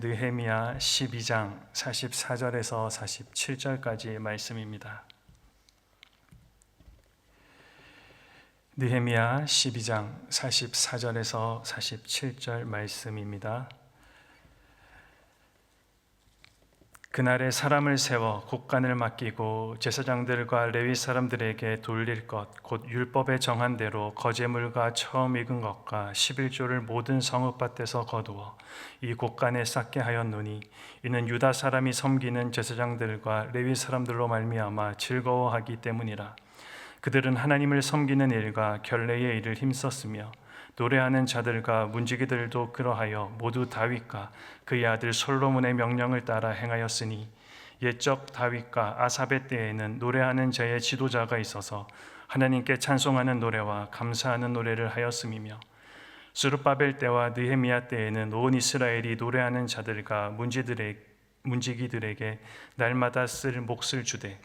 느헤미야 12장 44절에서 47절까지의 말씀입니다. 느헤미야 12장 44절에서 47절 말씀입니다. 그날에 사람을 세워 곡간을 맡기고 제사장들과 레위 사람들에게 돌릴 것 곧 율법에 정한 대로 거제물과 처음 익은 것과 11조를 모든 성읍밭에서 거두어 이 곡간에 쌓게 하였노니 이는 유다 사람이 섬기는 제사장들과 레위 사람들로 말미암아 즐거워하기 때문이라. 그들은 하나님을 섬기는 일과 결례의 일을 힘썼으며 노래하는 자들과 문지기들도 그러하여 모두 다윗과 그의 아들 솔로몬의 명령을 따라 행하였으니 옛적 다윗과 아삽의 때에는 노래하는 자의 지도자가 있어서 하나님께 찬송하는 노래와 감사하는 노래를 하였음이며 스룹바벨 때와 느헤미야 때에는 온 이스라엘이 노래하는 자들과 문지기들에게 날마다 쓸 몫을 주되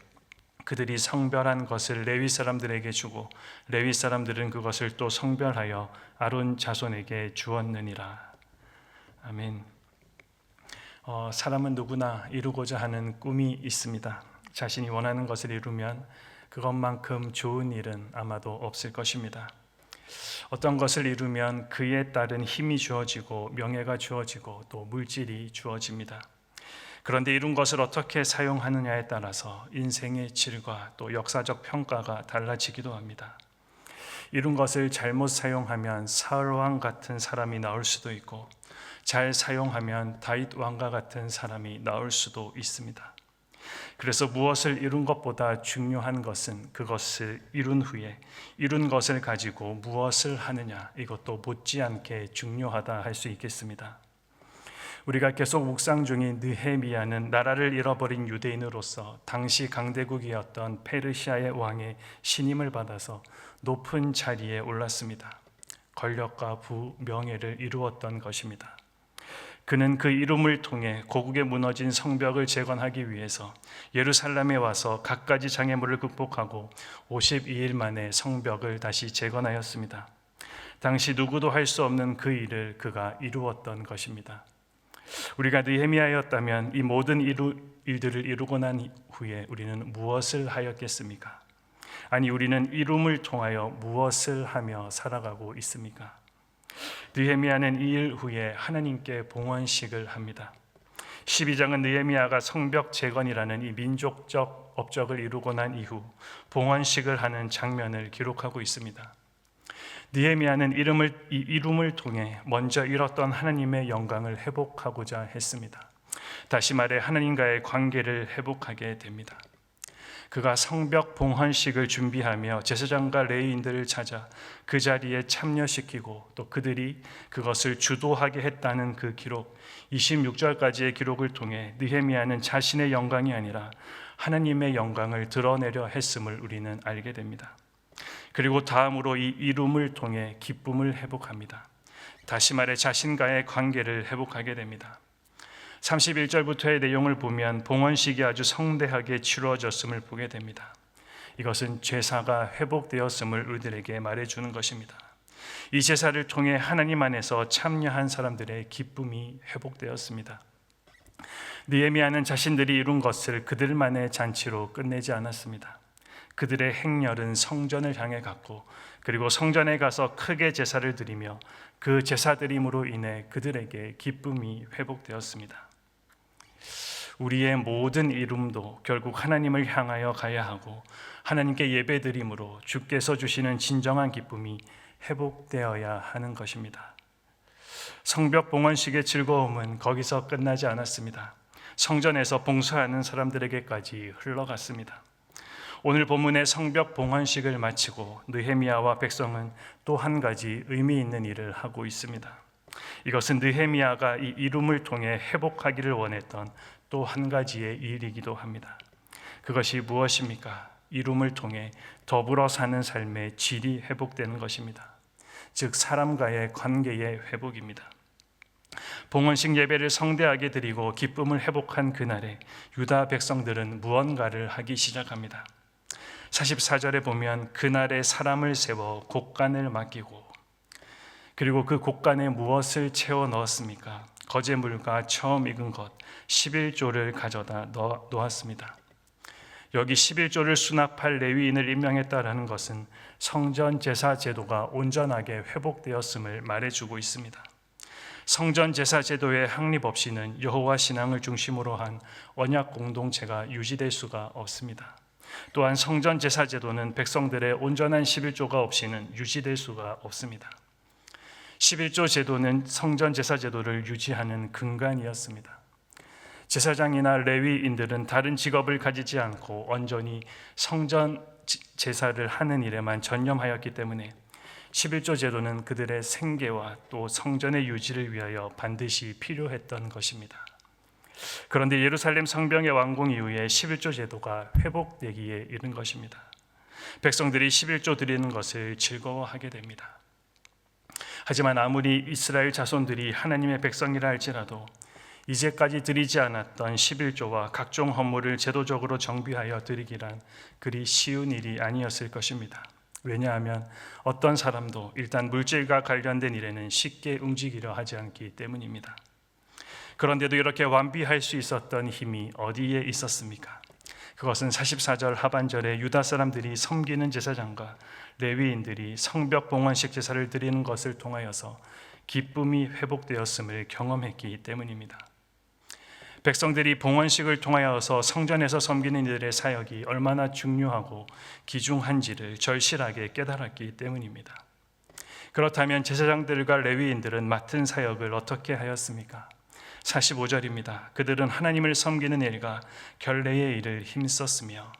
그들이 성별한 것을 레위 사람들에게 주고 레위 사람들은 그것을 또 성별하여 아론 자손에게 주었느니라. 아멘. 사람은 누구나 이루고자 하는 꿈이 있습니다. 자신이 원하는 것을 이루면 그것만큼 좋은 일은 아마도 없을 것입니다. 어떤 것을 이루면 그에 따른 힘이 주어지고 명예가 주어지고 또 물질이 주어집니다. 그런데 이룬 것을 어떻게 사용하느냐에 따라서 인생의 질과 또 역사적 평가가 달라지기도 합니다. 이룬 것을 잘못 사용하면 사울 왕 같은 사람이 나올 수도 있고 잘 사용하면 다윗 왕과 같은 사람이 나올 수도 있습니다. 그래서 무엇을 이룬 것보다 중요한 것은 그것을 이룬 후에 이룬 것을 가지고 무엇을 하느냐, 이것도 못지않게 중요하다 할 수 있겠습니다. 우리가 계속 묵상 중인 느헤미야는 나라를 잃어버린 유대인으로서 당시 강대국이었던 페르시아의 왕의 신임을 받아서 높은 자리에 올랐습니다. 권력과 부, 명예를 이루었던 것입니다. 그는 그 이름을 통해 고국에 무너진 성벽을 재건하기 위해서 예루살렘에 와서 갖가지 장애물을 극복하고 52일 만에 성벽을 다시 재건하였습니다. 당시 누구도 할 수 없는 그 일을 그가 이루었던 것입니다. 우리가 느헤미야였다면 이 모든 일들을 이루고 난 후에 우리는 무엇을 하였겠습니까? 아니, 우리는 이룸을 통하여 무엇을 하며 살아가고 있습니까? 느헤미야는 이 일 후에 하나님께 봉헌식을 합니다. 12장은 느헤미야가 성벽 재건이라는 이 민족적 업적을 이루고 난 이후 봉헌식을 하는 장면을 기록하고 있습니다. 느헤미야는 이 이름을 통해 먼저 잃었던 하나님의 영광을 회복하고자 했습니다. 다시 말해 하나님과의 관계를 회복하게 됩니다. 그가 성벽 봉헌식을 준비하며 제사장과 레위인들을 찾아 그 자리에 참여시키고 또 그들이 그것을 주도하게 했다는 그 기록 26절까지의 기록을 통해 느헤미야는 자신의 영광이 아니라 하나님의 영광을 드러내려 했음을 우리는 알게 됩니다. 그리고 다음으로 이 이룸을 통해 기쁨을 회복합니다. 다시 말해 자신과의 관계를 회복하게 됩니다. 31절부터의 내용을 보면 봉헌식이 아주 성대하게 치루어졌음을 보게 됩니다. 이것은 제사가 회복되었음을 우리들에게 말해주는 것입니다. 이 제사를 통해 하나님 안에서 참여한 사람들의 기쁨이 회복되었습니다. 느헤미야는 자신들이 이룬 것을 그들만의 잔치로 끝내지 않았습니다. 그들의 행렬은 성전을 향해 갔고 그리고 성전에 가서 크게 제사를 드리며 그 제사드림으로 인해 그들에게 기쁨이 회복되었습니다. 우리의 모든 이룸도 결국 하나님을 향하여 가야 하고 하나님께 예배드림으로 주께서 주시는 진정한 기쁨이 회복되어야 하는 것입니다. 성벽 봉헌식의 즐거움은 거기서 끝나지 않았습니다. 성전에서 봉사하는 사람들에게까지 흘러갔습니다. 오늘 본문의 성벽 봉헌식을 마치고 느헤미야와 백성은 또 한 가지 의미 있는 일을 하고 있습니다. 이것은 느헤미야가 이 이룸을 통해 회복하기를 원했던 또 한 가지의 일이기도 합니다. 그것이 무엇입니까? 이룸을 통해 더불어 사는 삶의 질이 회복되는 것입니다. 즉 사람과의 관계의 회복입니다. 봉헌식 예배를 성대하게 드리고 기쁨을 회복한 그날에 유다 백성들은 무언가를 하기 시작합니다. 44절에 보면 그날에 사람을 세워 곡간을 맡기고 그리고 그 곡간에 무엇을 채워 넣었습니까? 거제물과 처음 익은 것 11조를 가져다 놓았습니다. 여기 11조를 수납할 레위인을 임명했다라는 것은 성전 제사 제도가 온전하게 회복되었음을 말해주고 있습니다. 성전 제사 제도의 확립 없이는 여호와 신앙을 중심으로 한 언약 공동체가 유지될 수가 없습니다. 또한 성전 제사 제도는 백성들의 온전한 11조가 없이는 유지될 수가 없습니다. 11조 제도는 성전 제사 제도를 유지하는 근간이었습니다. 제사장이나 레위인들은 다른 직업을 가지지 않고 온전히 성전 제사를 하는 일에만 전념하였기 때문에 11조 제도는 그들의 생계와 또 성전의 유지를 위하여 반드시 필요했던 것입니다. 그런데 예루살렘 성벽의 완공 이후에 11조 제도가 회복되기에 이른 것입니다. 백성들이 11조 드리는 것을 즐거워하게 됩니다. 하지만 아무리 이스라엘 자손들이 하나님의 백성이라 할지라도 이제까지 드리지 않았던 11조와 각종 헌물을 제도적으로 정비하여 드리기란 그리 쉬운 일이 아니었을 것입니다. 왜냐하면 어떤 사람도 일단 물질과 관련된 일에는 쉽게 움직이려 하지 않기 때문입니다. 그런데도 이렇게 완비할 수 있었던 힘이 어디에 있었습니까? 그것은 44절 하반절에 유다 사람들이 섬기는 제사장과 레위인들이 성벽 봉헌식 제사를 드리는 것을 통하여서 기쁨이 회복되었음을 경험했기 때문입니다. 백성들이 봉헌식을 통하여서 성전에서 섬기는 이들의 사역이 얼마나 중요하고 귀중한지를 절실하게 깨달았기 때문입니다. 그렇다면 제사장들과 레위인들은 맡은 사역을 어떻게 하였습니까? 45절입니다. 그들은 하나님을 섬기는 일과 결례의 일을 힘썼으며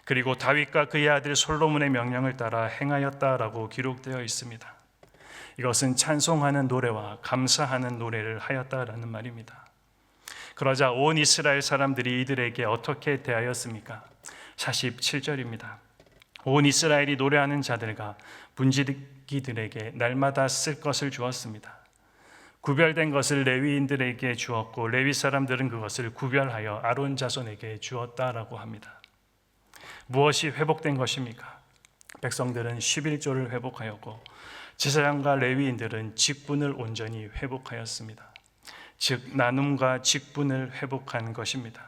그리고 다윗과 그의 아들 솔로몬의 명령을 따라 행하였다라고 기록되어 있습니다. 이것은 찬송하는 노래와 감사하는 노래를 하였다라는 말입니다. 그러자 온 이스라엘 사람들이 이들에게 어떻게 대하였습니까? 47절입니다. 온 이스라엘이 노래하는 자들과 분지기들에게 날마다 쓸 것을 주었습니다. 구별된 것을 레위인들에게 주었고 레위 사람들은 그것을 구별하여 아론 자손에게 주었다라고 합니다. 무엇이 회복된 것입니까? 백성들은 11조를 회복하였고 제사장과 레위인들은 직분을 온전히 회복하였습니다. 즉 나눔과 직분을 회복한 것입니다.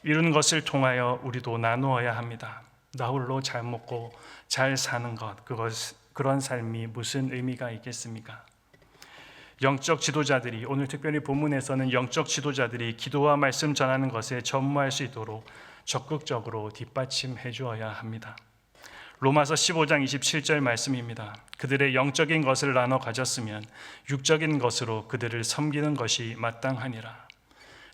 이런 것을 통하여 우리도 나누어야 합니다. 나 홀로 잘 먹고 잘 사는 것, 그런 삶이 무슨 의미가 있겠습니까? 영적 지도자들이, 오늘 특별히 본문에서는 영적 지도자들이 기도와 말씀 전하는 것에 전무할 수 있도록 적극적으로 뒷받침해 주어야 합니다. 로마서 15장 27절 말씀입니다. 그들의 영적인 것을 나눠 가졌으면 육적인 것으로 그들을 섬기는 것이 마땅하니라.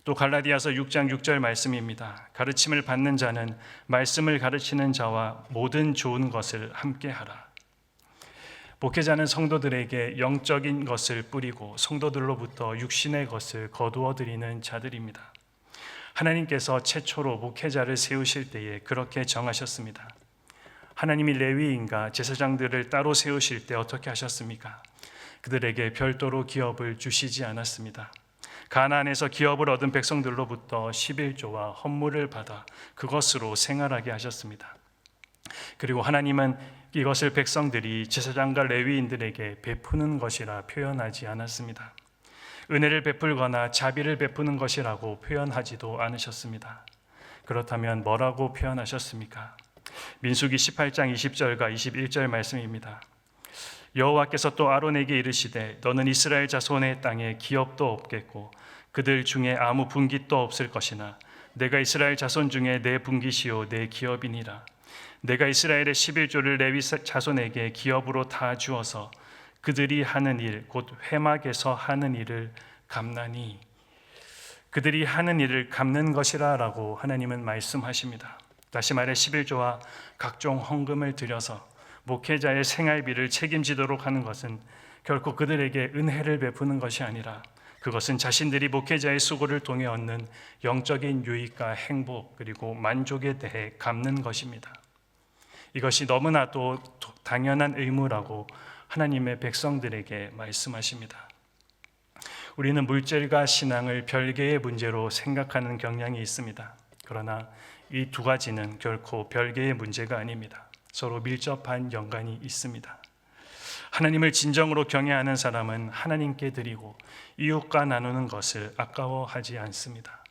또 갈라디아서 6장 6절 말씀입니다. 가르침을 받는 자는 말씀을 가르치는 자와 모든 좋은 것을 함께 하라. 목회자는 성도들에게 영적인 것을 뿌리고 성도들로부터 육신의 것을 거두어 드리는 자들입니다. 하나님께서 최초로 목회자를 세우실 때에 그렇게 정하셨습니다. 하나님이 레위인과 제사장들을 따로 세우실 때 어떻게 하셨습니까? 그들에게 별도로 기업을 주시지 않았습니다. 가나안에서 기업을 얻은 백성들로부터 11조와 헌물을 받아 그것으로 생활하게 하셨습니다. 그리고 하나님은 이것을 백성들이 제사장과 레위인들에게 베푸는 것이라 표현하지 않았습니다. 은혜를 베풀거나 자비를 베푸는 것이라고 표현하지도 않으셨습니다. 그렇다면 뭐라고 표현하셨습니까? 민수기 18장 20절과 21절 말씀입니다. 여호와께서 또 아론에게 이르시되 너는 이스라엘 자손의 땅에 기업도 없겠고 그들 중에 아무 분깃도 없을 것이나 내가 이스라엘 자손 중에 내 분깃이요 내 기업이니라. 내가 이스라엘의 11조를 레위 자손에게 기업으로 다 주어서 그들이 하는 일 곧 회막에서 하는 일을 갚나니. 그들이 하는 일을 갚는 것이라 라고 하나님은 말씀하십니다. 다시 말해 11조와 각종 헌금을 들여서 목회자의 생활비를 책임지도록 하는 것은 결코 그들에게 은혜를 베푸는 것이 아니라 그것은 자신들이 목회자의 수고를 통해 얻는 영적인 유익과 행복 그리고 만족에 대해 갚는 것입니다. 이것이 너무나도 당연한 의무라고 하나님의 백성들에게 말씀하십니다. 우리는 물질과 신앙을 별개의 문제로 생각하는 경향이 있습니다. 그러나 이 두 가지는 결코 별개의 문제가 아닙니다. 서로 밀접한 연관이 있습니다. 하나님을 진정으로 경외하는 사람은 하나님께 드리고 이웃과 나누는 것을 아까워하지 않습니다.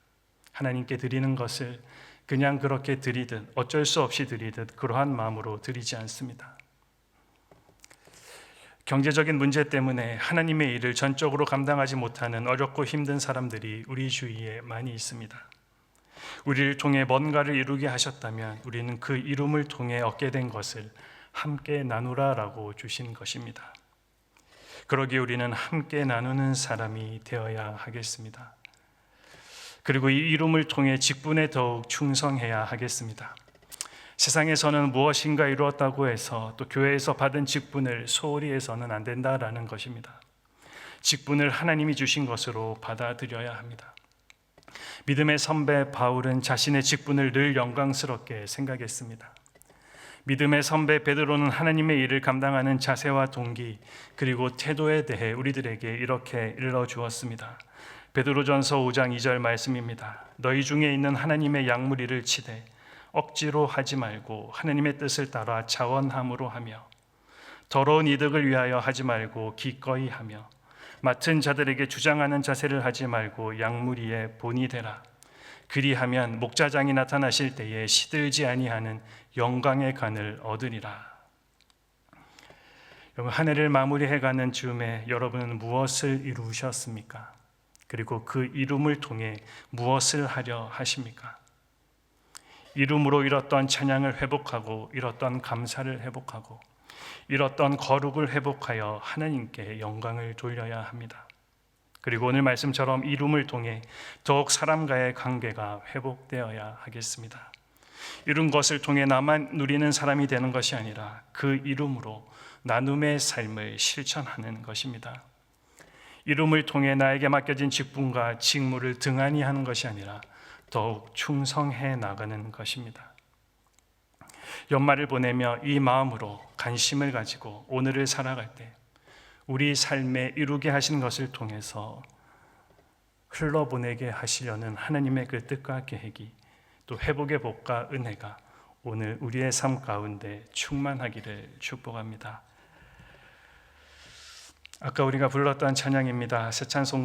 하나님께 드리는 것을 그냥 그렇게 드리듯 어쩔 수 없이 드리듯 그러한 마음으로 드리지 않습니다. 경제적인 문제 때문에 하나님의 일을 전적으로 감당하지 못하는 어렵고 힘든 사람들이 우리 주위에 많이 있습니다. 우리를 통해 뭔가를 이루게 하셨다면 우리는 그 이룸을 통해 얻게 된 것을 함께 나누라라고 주신 것입니다. 그러기에 우리는 함께 나누는 사람이 되어야 하겠습니다. 그리고 이 이룸을 통해 직분에 더욱 충성해야 하겠습니다. 세상에서는 무엇인가 이루었다고 해서 또 교회에서 받은 직분을 소홀히 해서는 안 된다라는 것입니다. 직분을 하나님이 주신 것으로 받아들여야 합니다. 믿음의 선배 바울은 자신의 직분을 늘 영광스럽게 생각했습니다. 믿음의 선배 베드로는 하나님의 일을 감당하는 자세와 동기 그리고 태도에 대해 우리들에게 이렇게 일러주었습니다. 베드로전서 5장 2절 말씀입니다. 너희 중에 있는 하나님의 약무리를 치되 억지로 하지 말고 하나님의 뜻을 따라 자원함으로 하며 더러운 이득을 위하여 하지 말고 기꺼이 하며 맡은 자들에게 주장하는 자세를 하지 말고 약무리의 본이 되라. 그리하면 목자장이 나타나실 때에 시들지 아니하는 영광의 간을 얻으리라. 여러분, 한 해를 마무리해가는 즈음에 여러분은 무엇을 이루셨습니까? 그리고 그 이룸을 통해 무엇을 하려 하십니까? 이룸으로 잃었던 찬양을 회복하고 잃었던 감사를 회복하고 잃었던 거룩을 회복하여 하나님께 영광을 돌려야 합니다. 그리고 오늘 말씀처럼 이룸을 통해 더욱 사람과의 관계가 회복되어야 하겠습니다. 이룬 것을 통해 나만 누리는 사람이 되는 것이 아니라 그 이룸으로 나눔의 삶을 실천하는 것입니다. 이룸을 통해 나에게 맡겨진 직분과 직무를 등한히 하는 것이 아니라 더욱 충성해 나가는 것입니다. 연말을 보내며 이 마음으로 관심을 가지고 오늘을 살아갈 때 우리 삶에 이루게 하신 것을 통해서 흘러보내게 하시려는 하나님의 그 뜻과 계획이 또 회복의 복과 은혜가 오늘 우리의 삶 가운데 충만하기를 축복합니다. 아까 우리가 불렀던 찬양입니다. 새 찬송